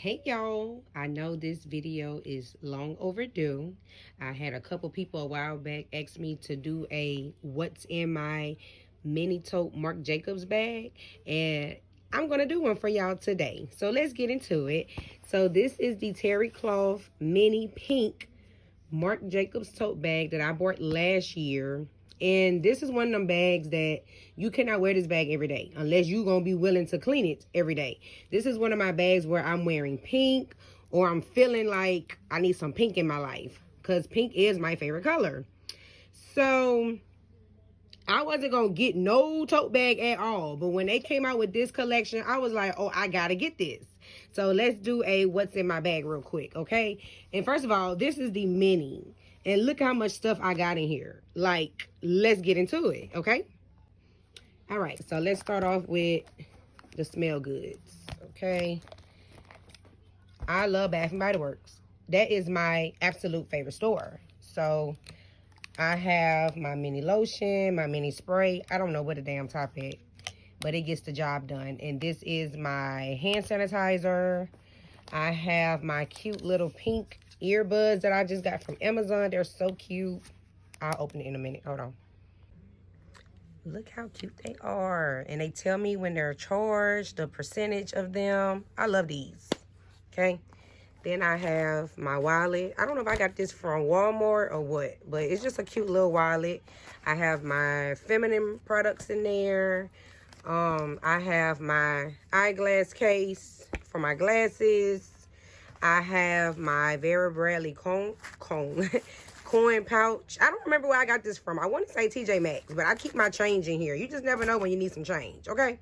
Hey y'all, I know this video is long overdue. I had a couple people a while back ask me to do a what's in my mini tote Marc Jacobs bag, and I'm gonna do one for y'all today. So let's get into it. So this is the terry cloth mini pink Marc Jacobs tote bag that I bought last year. And this is one of them bags that you cannot wear this bag every day unless you're going to be willing to clean it every day. This is one of my bags where I'm wearing pink or I'm feeling like I need some pink in my life because pink is my favorite color. So I wasn't going to get no tote bag at all. But when they came out with this collection, I was like, oh, I got to get this. So let's do a what's in my bag real quick, okay? And first of all, this is the mini. And look how much stuff I got in here. Like, let's get into it, okay? All right, so let's start off with the smell goods, okay? I love Bath and Body Works. That is my absolute favorite store. So I have my mini lotion, my mini spray. I don't know what the damn top is, but it gets the job done. And this is my hand sanitizer. I have my cute little pink earbuds that I just got from Amazon. They're so cute. I'll open it in a minute. Hold on. Look how cute they are. And they tell me when they're charged, the percentage of them. I love these. Okay. Then I have my wallet. I don't know if I got this from Walmart or what, but it's just a cute little wallet. I have my feminine products in there. I have my eyeglass case for my glasses. I have my Vera Bradley coin pouch. I don't remember where I got this from. I want to say TJ Maxx, but I keep my change in here. You just never know when you need some change, okay?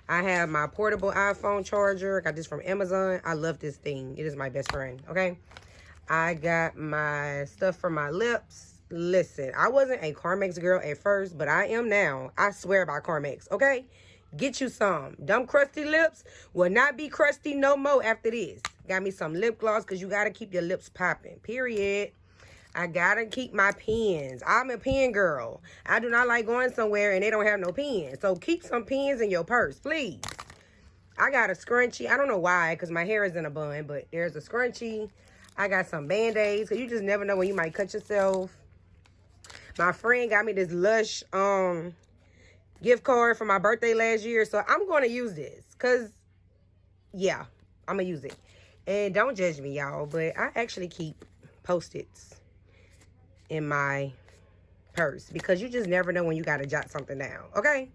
I have my portable iPhone charger. I got this from Amazon. I love this thing. It is my best friend, okay? I got my stuff for my lips. Listen, I wasn't a Carmex girl at first, but I am now. I swear by Carmex, okay? Get you some. Dumb crusty lips will not be crusty no more after this. Got me some lip gloss because you got to keep your lips popping, period. I got to keep my pens. I'm a pen girl. I do not like going somewhere and they don't have no pens. So keep some pens in your purse, please. I got a scrunchie. I don't know why because my hair is in a bun, but there's a scrunchie. I got some Band-Aids because you just never know when you might cut yourself. My friend got me this Lush gift card for my birthday last year. So I'm going to use this because, yeah, I'm going to use it. And don't judge me, y'all, but I actually keep Post-its in my purse because you just never know when you got to jot something down, okay?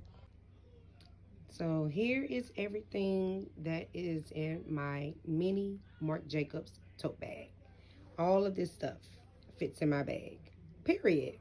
So here is everything that is in my mini Marc Jacobs tote bag. All of this stuff fits in my bag, period.